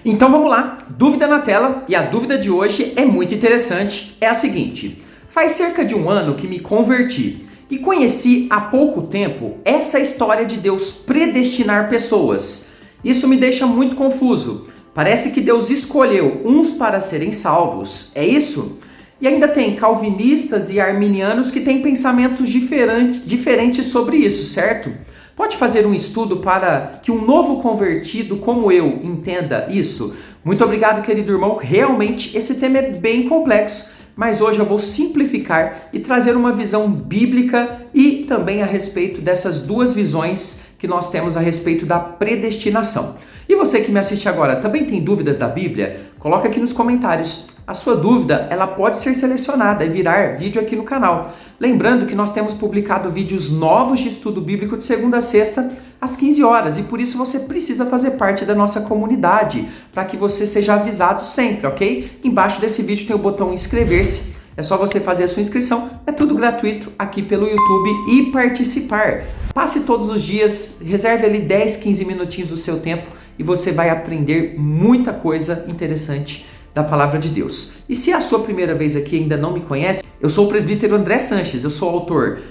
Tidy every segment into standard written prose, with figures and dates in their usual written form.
Então vamos lá, dúvida na tela, e a dúvida de hoje é muito interessante, é a seguinte: faz cerca de um ano que me converti e conheci há pouco tempo essa história de Deus predestinar pessoas. Isso me deixa muito confuso. Parece que Deus escolheu uns para serem salvos, é isso? E ainda tem calvinistas e arminianos que têm pensamentos diferentes sobre isso, certo? Pode fazer um estudo para que um novo convertido como eu entenda isso? Muito obrigado, querido irmão. Realmente esse tema é bem complexo, mas hoje eu vou simplificar e trazer uma visão bíblica e também a respeito dessas duas visões que nós temos a respeito da predestinação. E você que me assiste agora, também tem dúvidas da Bíblia? Coloca aqui nos comentários. A sua dúvida, ela pode ser selecionada e virar vídeo aqui no canal. Lembrando que nós temos publicado vídeos novos de estudo bíblico de segunda a sexta, às 15 horas. E por isso você precisa fazer parte da nossa comunidade, para que você seja avisado sempre, ok? Embaixo desse vídeo tem o botão inscrever-se. É só você fazer a sua inscrição. É tudo gratuito aqui pelo YouTube e participar. Passe todos os dias, reserve ali 10, 15 minutinhos do seu tempo e você vai aprender muita coisa interessante da Palavra de Deus. E se é a sua primeira vez aqui e ainda não me conhece, eu sou o presbítero André Sanches, eu sou autor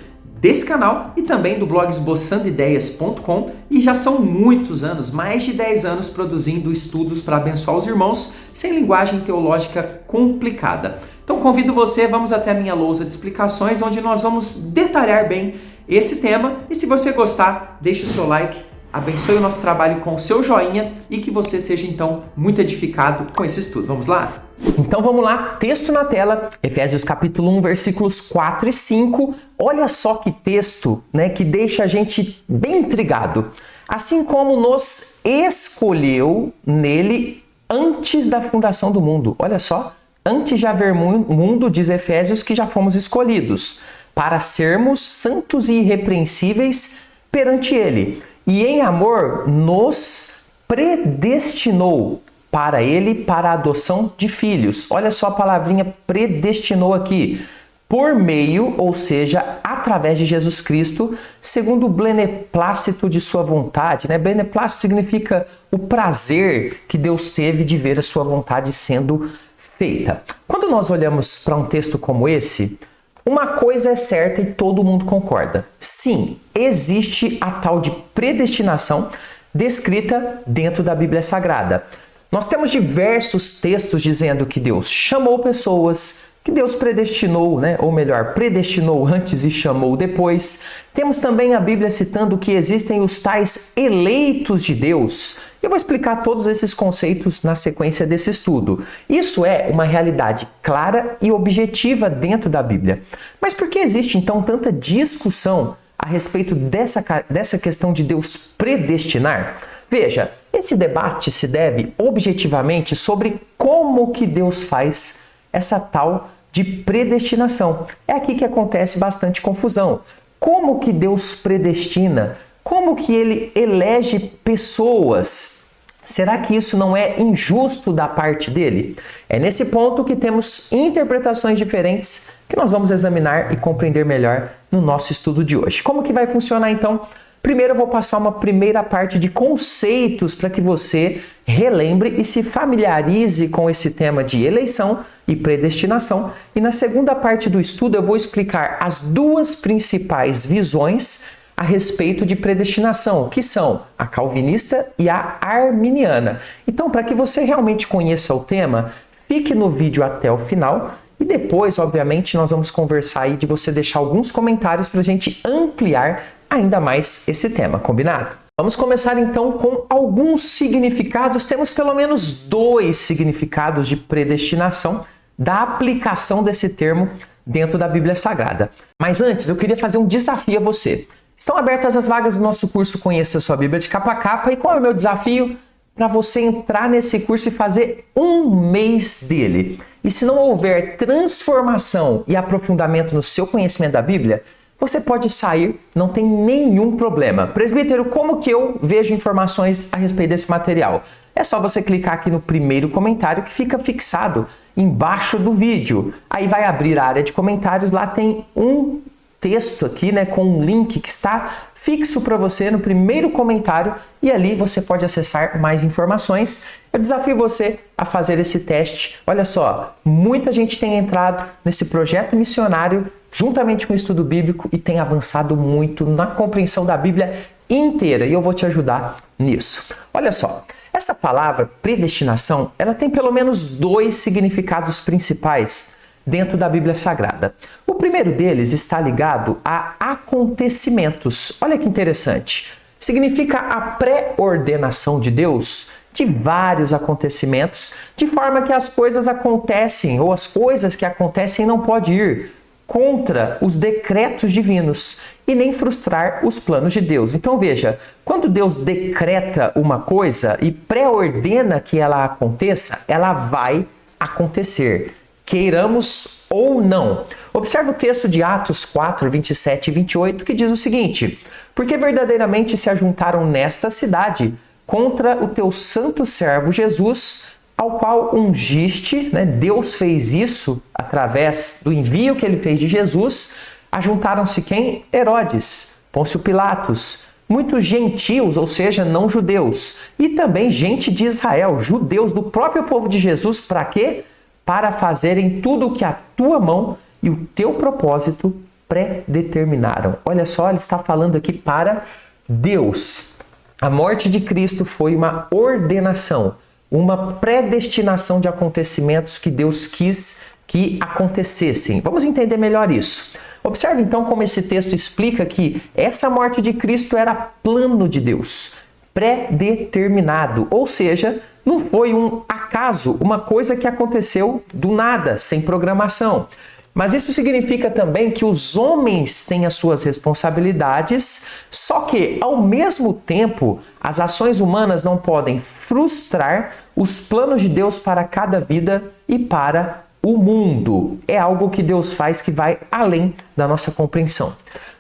desse canal e também do blog esboçandoideias.com e já são muitos anos, mais de 10 anos produzindo estudos para abençoar os irmãos sem linguagem teológica complicada. Então convido você, vamos até a minha lousa de explicações, onde nós vamos detalhar bem esse tema e se você gostar, deixe o seu like, abençoe o nosso trabalho com o seu joinha e que você seja então muito edificado com esse estudo. Vamos lá? Então vamos lá, texto na tela, Efésios capítulo 1, versículos 4 e 5. Olha só que texto, né, que deixa a gente bem intrigado. Assim como nos escolheu nele antes da fundação do mundo. Olha só, antes de haver mundo, diz Efésios, que já fomos escolhidos para sermos santos e irrepreensíveis perante ele. E em amor nos predestinou para ele, para a adoção de filhos. Olha só a palavrinha predestinou aqui. Por meio, ou seja, através de Jesus Cristo, segundo o beneplácito de sua vontade. Né? Beneplácito significa o prazer que Deus teve de ver a sua vontade sendo feita. Quando nós olhamos para um texto como esse, uma coisa é certa e todo mundo concorda. Sim, existe a tal de predestinação descrita dentro da Bíblia Sagrada. Nós temos diversos textos dizendo que Deus chamou pessoas, que Deus predestinou, né? Ou melhor, predestinou antes e chamou depois. Temos também a Bíblia citando que existem os tais eleitos de Deus. Eu vou explicar todos esses conceitos na sequência desse estudo. Isso é uma realidade clara e objetiva dentro da Bíblia. Mas por que existe então tanta discussão a respeito dessa questão de Deus predestinar? Veja, esse debate se deve objetivamente sobre como que Deus faz essa tal de predestinação. É aqui que acontece bastante confusão. Como que Deus predestina? Como que ele elege pessoas? Será que isso não é injusto da parte dele? É nesse ponto que temos interpretações diferentes que nós vamos examinar e compreender melhor no nosso estudo de hoje. Como que vai funcionar então? Primeiro eu vou passar uma primeira parte de conceitos para que você relembre e se familiarize com esse tema de eleição e predestinação. E na segunda parte do estudo eu vou explicar as duas principais visões a respeito de predestinação, que são a calvinista e a arminiana. Então, para que você realmente conheça o tema, fique no vídeo até o final e depois, obviamente, nós vamos conversar aí de você deixar alguns comentários para a gente ampliar ainda mais esse tema, combinado? Vamos começar então com alguns significados. Temos pelo menos 2 significados de predestinação da aplicação desse termo dentro da Bíblia Sagrada. Mas antes, eu queria fazer um desafio a você. Estão abertas as vagas do nosso curso Conheça a Sua Bíblia de Capa a Capa. E qual é o meu desafio? Para você entrar nesse curso e fazer um mês dele. E se não houver transformação e aprofundamento no seu conhecimento da Bíblia, você pode sair, não tem nenhum problema. Presbítero, como que eu vejo informações a respeito desse material? É só você clicar aqui no primeiro comentário que fica fixado embaixo do vídeo. Aí vai abrir a área de comentários, lá tem um texto aqui, né, com um link que está fixo para você no primeiro comentário e ali você pode acessar mais informações. Eu desafio você a fazer esse teste. Olha só, muita gente tem entrado nesse projeto missionário juntamente com o estudo bíblico e tem avançado muito na compreensão da Bíblia inteira e eu vou te ajudar nisso. Olha só, essa palavra predestinação, ela tem pelo menos 2 significados principais dentro da Bíblia Sagrada. O primeiro deles está ligado a acontecimentos. Olha que interessante. Significa a pré-ordenação de Deus de vários acontecimentos, de forma que as coisas acontecem ou as coisas que acontecem não podem ir contra os decretos divinos e nem frustrar os planos de Deus. Então veja, quando Deus decreta uma coisa e pré-ordena que ela aconteça, ela vai acontecer, queiramos ou não. Observe o texto de Atos 4, 27 e 28, que diz o seguinte: porque verdadeiramente se ajuntaram nesta cidade contra o teu santo servo Jesus, ao qual ungiste, né? Deus fez isso através do envio que ele fez de Jesus. Ajuntaram-se quem? Herodes, Pôncio Pilatos, muitos gentios, ou seja, não judeus, e também gente de Israel, judeus do próprio povo de Jesus, para quê? Para fazerem tudo o que a tua mão e o teu propósito predeterminaram. Olha só, ele está falando aqui para Deus. A morte de Cristo foi uma ordenação, uma predestinação de acontecimentos que Deus quis que acontecessem. Vamos entender melhor isso. Observe então como esse texto explica que essa morte de Cristo era plano de Deus, predeterminado, ou seja, não foi um acaso, uma coisa que aconteceu do nada, sem programação. Mas isso significa também que os homens têm as suas responsabilidades, só que, ao mesmo tempo, as ações humanas não podem frustrar os planos de Deus para cada vida e para o mundo. É algo que Deus faz que vai além da nossa compreensão.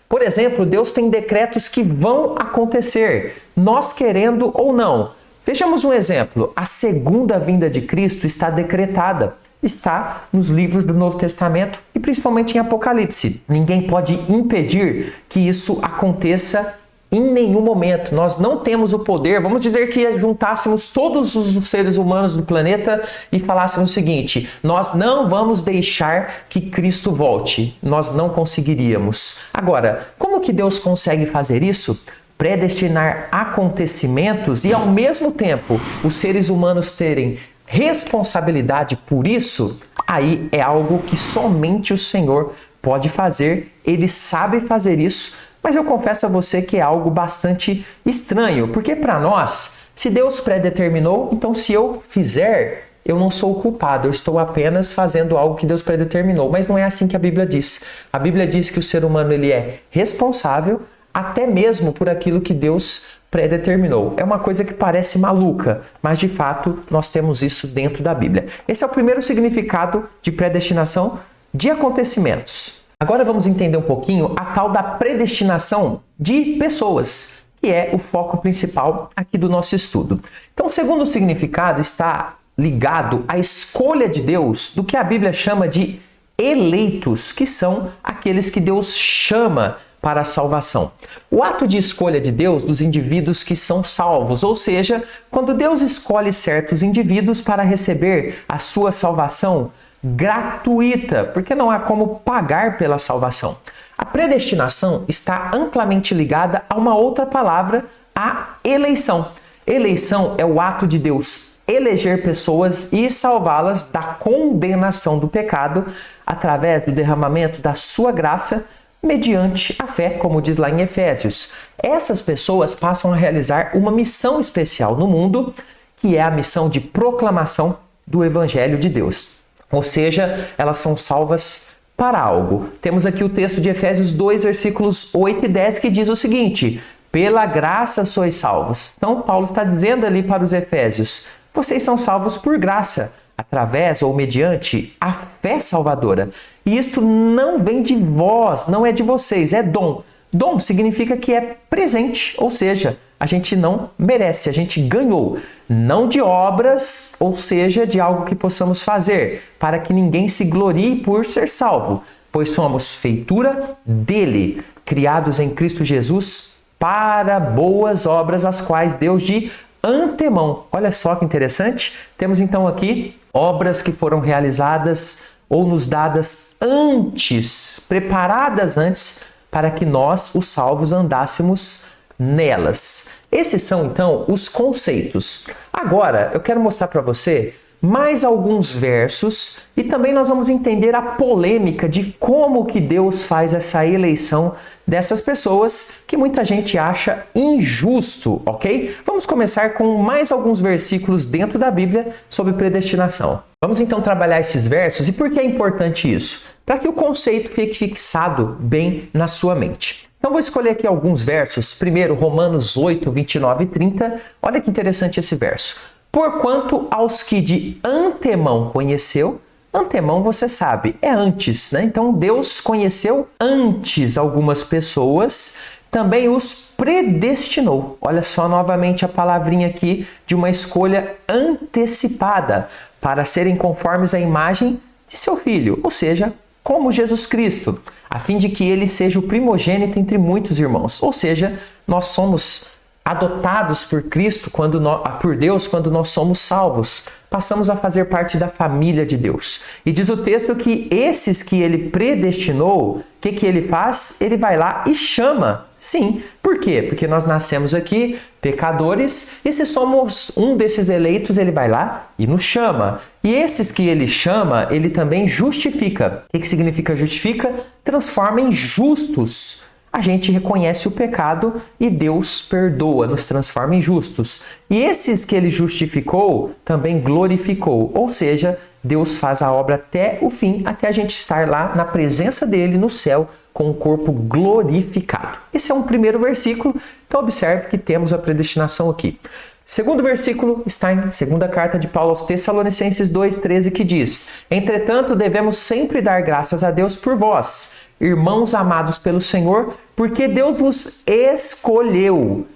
Por exemplo, Deus tem decretos que vão acontecer, nós querendo ou não. Vejamos um exemplo. A segunda vinda de Cristo está decretada. Está nos livros do Novo Testamento e principalmente em Apocalipse. Ninguém pode impedir que isso aconteça em nenhum momento. Nós não temos o poder, vamos dizer que juntássemos todos os seres humanos do planeta e falássemos o seguinte: nós não vamos deixar que Cristo volte. Nós não conseguiríamos. Agora, como que Deus consegue fazer isso? Predestinar acontecimentos e ao mesmo tempo os seres humanos terem responsabilidade por isso, aí é algo que somente o Senhor pode fazer. Ele sabe fazer isso, mas eu confesso a você que é algo bastante estranho, porque para nós, se Deus predeterminou, então se eu fizer, eu não sou o culpado, eu estou apenas fazendo algo que Deus predeterminou. Mas não é assim que a Bíblia diz. A Bíblia diz que o ser humano ele é responsável até mesmo por aquilo que Deus predeterminou. É uma coisa que parece maluca, mas de fato nós temos isso dentro da Bíblia. Esse é o primeiro significado de predestinação de acontecimentos. Agora vamos entender um pouquinho a tal da predestinação de pessoas, que é o foco principal aqui do nosso estudo. Então, o segundo significado está ligado à escolha de Deus do que a Bíblia chama de eleitos, que são aqueles que Deus chama para a salvação. O ato de escolha de Deus dos indivíduos que são salvos, ou seja, quando Deus escolhe certos indivíduos para receber a sua salvação gratuita, porque não há como pagar pela salvação. A predestinação está amplamente ligada a uma outra palavra, a eleição. Eleição é o ato de Deus eleger pessoas e salvá-las da condenação do pecado através do derramamento da sua graça mediante a fé, como diz lá em Efésios. Essas pessoas passam a realizar uma missão especial no mundo, que é a missão de proclamação do Evangelho de Deus. Ou seja, elas são salvas para algo. Temos aqui o texto de Efésios 2, versículos 8 e 10, que diz o seguinte: pela graça sois salvos. Então, Paulo está dizendo ali para os Efésios: vocês são salvos por graça, através ou mediante a fé salvadora. E isso não vem de vós, não é de vocês, é dom. Dom significa que é presente, ou seja, a gente não merece, a gente ganhou. Não de obras, ou seja, de algo que possamos fazer, para que ninguém se glorie por ser salvo, pois somos feitura dele, criados em Cristo Jesus para boas obras, as quais Deus de antemão. Olha só que interessante. Temos então aqui obras que foram realizadas ou nos dadas antes, preparadas antes, para que nós, os salvos, andássemos nelas. Esses são então os conceitos. Agora, eu quero mostrar para você mais alguns versos e também nós vamos entender a polêmica de como que Deus faz essa eleição dessas pessoas que muita gente acha injusto, ok? Vamos começar com mais alguns versículos dentro da Bíblia sobre predestinação. Vamos então trabalhar esses versos e por que é importante isso? Para que o conceito fique fixado bem na sua mente. Então vou escolher aqui alguns versos. Primeiro, Romanos 8, 29 e 30. Olha que interessante esse verso. Porquanto aos que de antemão conheceu, antemão você sabe, é antes, né? Então Deus conheceu antes algumas pessoas, também os predestinou. Olha só novamente a palavrinha aqui de uma escolha antecipada para serem conformes à imagem de seu Filho, ou seja, como Jesus Cristo, a fim de que ele seja o primogênito entre muitos irmãos. Ou seja, nós somos adotados por Cristo, por Deus, quando nós somos salvos. Passamos a fazer parte da família de Deus. E diz o texto que esses que ele predestinou, o que ele faz? Ele vai lá e chama. Sim. Por quê? Porque nós nascemos aqui pecadores e se somos um desses eleitos, ele vai lá e nos chama. E esses que ele chama, ele também justifica. O que significa justifica? Transforma em justos. A gente reconhece o pecado e Deus perdoa, nos transforma em justos. E esses que ele justificou, também glorificou. Ou seja, Deus faz a obra até o fim, até a gente estar lá na presença dele no céu com o corpo glorificado. Esse é um primeiro versículo, então observe que temos a predestinação aqui. Segundo versículo está em segunda carta de Paulo aos Tessalonicenses 2,13, que diz: Entretanto, devemos sempre dar graças a Deus por vós, irmãos amados pelo Senhor, porque Deus vos escolheu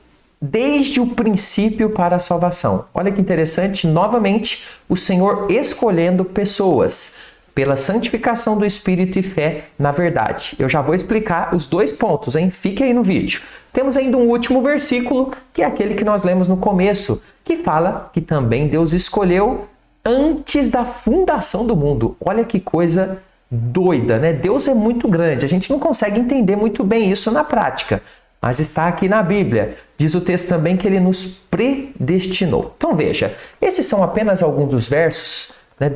desde o princípio para a salvação. Olha que interessante, novamente, o Senhor escolhendo pessoas pela santificação do Espírito e fé na verdade. Eu já vou explicar os dois pontos, hein? Fique aí no vídeo. Temos ainda um último versículo, que é aquele que nós lemos no começo, que fala que também Deus escolheu antes da fundação do mundo. Olha que coisa doida, né? Deus é muito grande, a gente não consegue entender muito bem isso na prática, mas está aqui na Bíblia. Diz o texto também que ele nos predestinou. Então veja, esses são apenas alguns dos versos, né,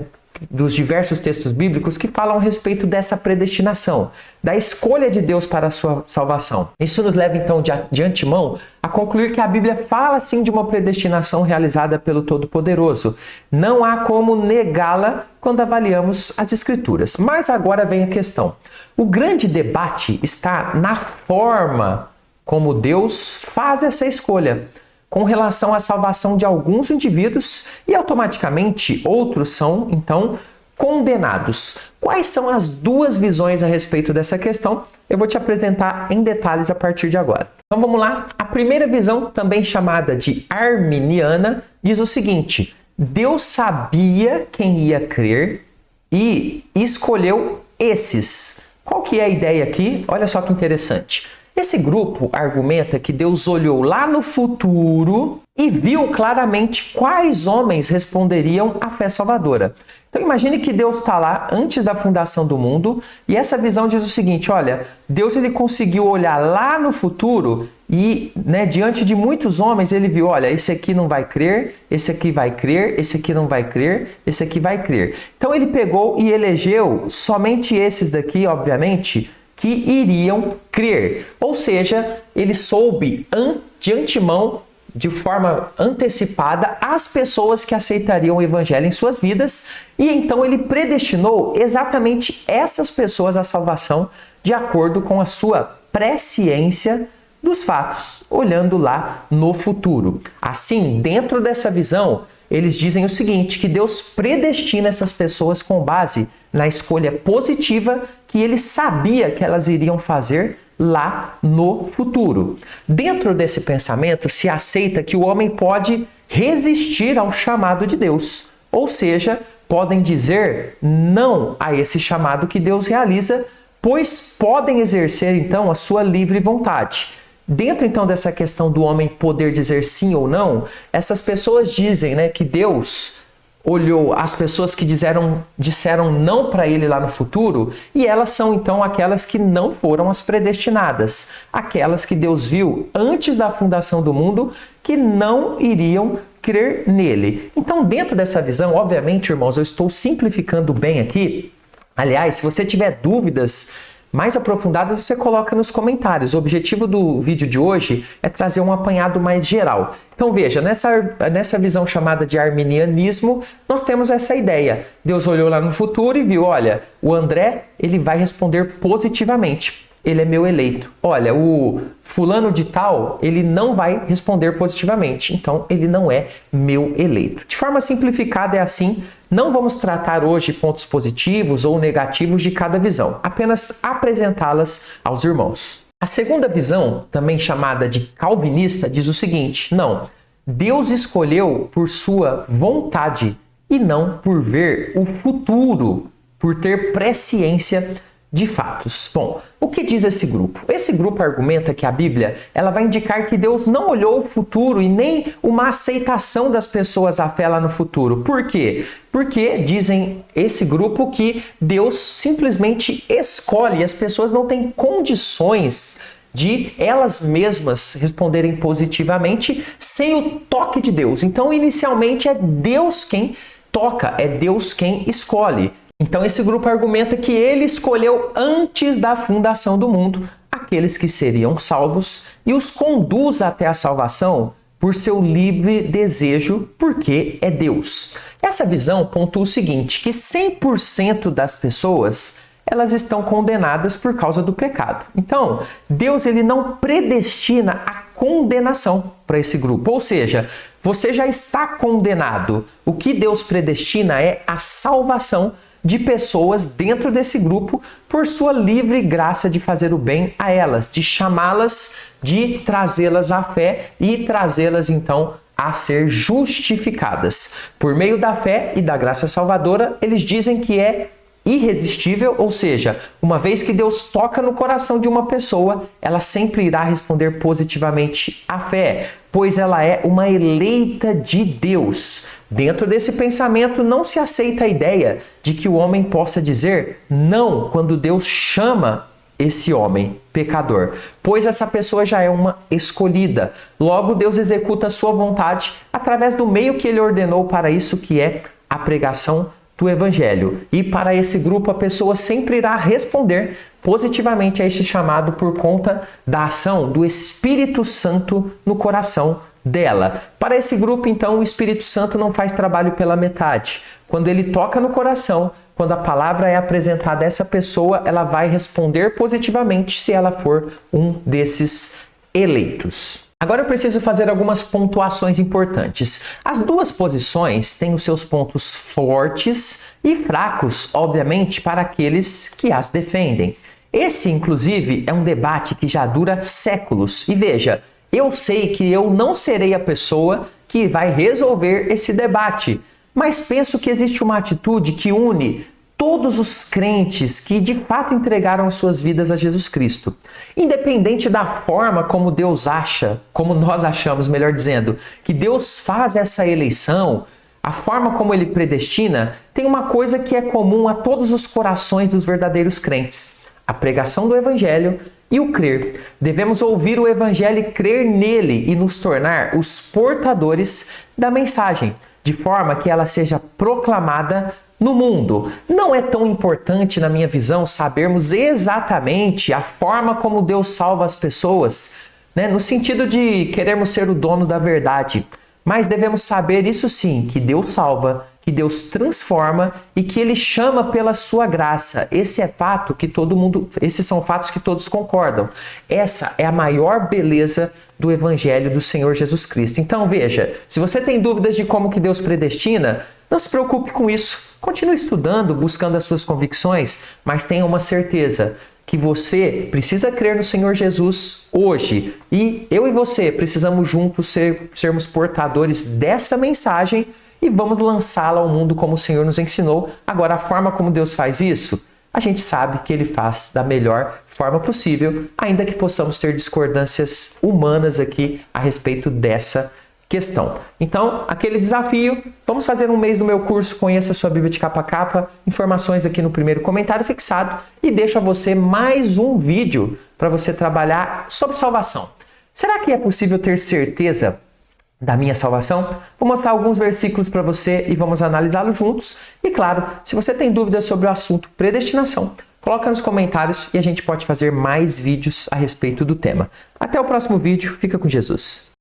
dos diversos textos bíblicos que falam a respeito dessa predestinação, da escolha de Deus para a sua salvação. Isso nos leva então de antemão a concluir que a Bíblia fala sim de uma predestinação realizada pelo Todo-Poderoso. Não há como negá-la quando avaliamos as Escrituras. Mas agora vem a questão. O grande debate está na forma como Deus faz essa escolha com relação à salvação de alguns indivíduos e automaticamente outros são, então, condenados. Quais são as duas visões a respeito dessa questão? Eu vou te apresentar em detalhes a partir de agora. Então vamos lá. A primeira visão, também chamada de arminiana, diz o seguinte: Deus sabia quem ia crer e escolheu esses. Qual que é a ideia aqui? Olha só que interessante. Esse grupo argumenta que Deus olhou lá no futuro e viu claramente quais homens responderiam à fé salvadora. Então imagine que Deus está lá antes da fundação do mundo e essa visão diz o seguinte: olha, Deus ele conseguiu olhar lá no futuro e, diante de muitos homens, ele viu, olha, esse aqui não vai crer, esse aqui vai crer, esse aqui não vai crer, esse aqui vai crer. Então ele pegou e elegeu somente esses daqui, obviamente, que iriam crer. Ou seja, ele soube de antemão, de forma antecipada, as pessoas que aceitariam o evangelho em suas vidas e então ele predestinou exatamente essas pessoas à salvação de acordo com a sua presciência dos fatos, olhando lá no futuro. Assim, dentro dessa visão, eles dizem o seguinte, que Deus predestina essas pessoas com base na escolha positiva que ele sabia que elas iriam fazer lá no futuro. Dentro desse pensamento, se aceita que o homem pode resistir ao chamado de Deus, ou seja, podem dizer não a esse chamado que Deus realiza, pois podem exercer então a sua livre vontade. Dentro então dessa questão do homem poder dizer sim ou não, essas pessoas dizem, né, que Deus olhou as pessoas que disseram não para ele lá no futuro, e elas são então aquelas que não foram as predestinadas, aquelas que Deus viu antes da fundação do mundo que não iriam crer nele. Então, dentro dessa visão, obviamente, irmãos, eu estou simplificando bem aqui. Aliás, se você tiver dúvidas mais aprofundadas, você coloca nos comentários. O objetivo do vídeo de hoje é trazer um apanhado mais geral. Então veja, nessa visão chamada de arminianismo, nós temos essa ideia. Deus olhou lá no futuro e viu, olha, o André, ele vai responder positivamente. Ele é meu eleito. Olha, o fulano de tal, ele não vai responder positivamente. Então, ele não é meu eleito. De forma simplificada é assim. Não vamos tratar hoje pontos positivos ou negativos de cada visão. Apenas apresentá-las aos irmãos. A segunda visão, também chamada de calvinista, diz o seguinte: não, Deus escolheu por sua vontade e não por ver o futuro, por ter presciência de fatos. Bom, o que diz esse grupo? Esse grupo argumenta que a Bíblia ela vai indicar que Deus não olhou o futuro e nem uma aceitação das pessoas à fé lá no futuro. Por quê? Porque dizem esse grupo que Deus simplesmente escolhe, as pessoas não têm condições de elas mesmas responderem positivamente sem o toque de Deus. Então, inicialmente, é Deus quem toca, é Deus quem escolhe. Então esse grupo argumenta que ele escolheu antes da fundação do mundo aqueles que seriam salvos e os conduz até a salvação por seu livre desejo, porque é Deus. Essa visão pontua o seguinte, que 100% das pessoas elas estão condenadas por causa do pecado. Então, Deus ele não predestina a condenação para esse grupo, ou seja, você já está condenado. O que Deus predestina é a salvação de pessoas dentro desse grupo por sua livre graça de fazer o bem a elas, de chamá-las, de trazê-las à fé e trazê-las então a ser justificadas. Por meio da fé e da graça salvadora, eles dizem que é irresistível, ou seja, uma vez que Deus toca no coração de uma pessoa, ela sempre irá responder positivamente à fé, pois ela é uma eleita de Deus. Dentro desse pensamento não se aceita a ideia de que o homem possa dizer não quando Deus chama esse homem pecador, pois essa pessoa já é uma escolhida. Logo, Deus executa a sua vontade através do meio que ele ordenou para isso, que é a pregação do Evangelho. E para esse grupo a pessoa sempre irá responder positivamente a este chamado por conta da ação do Espírito Santo no coração dela. Para esse grupo, então, o Espírito Santo não faz trabalho pela metade. Quando ele toca no coração, quando a palavra é apresentada a essa pessoa, ela vai responder positivamente se ela for um desses eleitos. Agora eu preciso fazer algumas pontuações importantes. As duas posições têm os seus pontos fortes e fracos, obviamente, para aqueles que as defendem. Esse, inclusive, é um debate que já dura séculos. E veja, eu sei que eu não serei a pessoa que vai resolver esse debate, mas penso que existe uma atitude que une todos os crentes que de fato entregaram suas vidas a Jesus Cristo. Independente da forma como Deus acha, como nós achamos, melhor dizendo, que Deus faz essa eleição, a forma como ele predestina, tem uma coisa que é comum a todos os corações dos verdadeiros crentes: a pregação do Evangelho e o crer. Devemos ouvir o Evangelho e crer nele e nos tornar os portadores da mensagem, de forma que ela seja proclamada no mundo. Não é tão importante, na minha visão, sabermos exatamente a forma como Deus salva as pessoas, né? No sentido de querermos ser o dono da verdade. Mas devemos saber, isso sim, que Deus salva, que Deus transforma e que Ele chama pela sua graça. Esses são fatos que todos concordam. Essa é a maior beleza do Evangelho do Senhor Jesus Cristo. Então veja, se você tem dúvidas de como que Deus predestina, não se preocupe com isso. Continue estudando, buscando as suas convicções, mas tenha uma certeza que você precisa crer no Senhor Jesus hoje. E eu e você precisamos juntos sermos portadores dessa mensagem e vamos lançá-la ao mundo como o Senhor nos ensinou. Agora, a forma como Deus faz isso, a gente sabe que ele faz da melhor forma possível, ainda que possamos ter discordâncias humanas aqui a respeito dessa questão. Então, aquele desafio, vamos fazer um mês do meu curso Conheça a Sua Bíblia de Capa a Capa, informações aqui no primeiro comentário fixado e deixo a você mais um vídeo para você trabalhar sobre salvação. Será que é possível ter certeza da minha salvação? Vou mostrar alguns versículos para você e vamos analisá-los juntos. E claro, se você tem dúvidas sobre o assunto predestinação, coloca nos comentários e a gente pode fazer mais vídeos a respeito do tema. Até o próximo vídeo, fica com Jesus.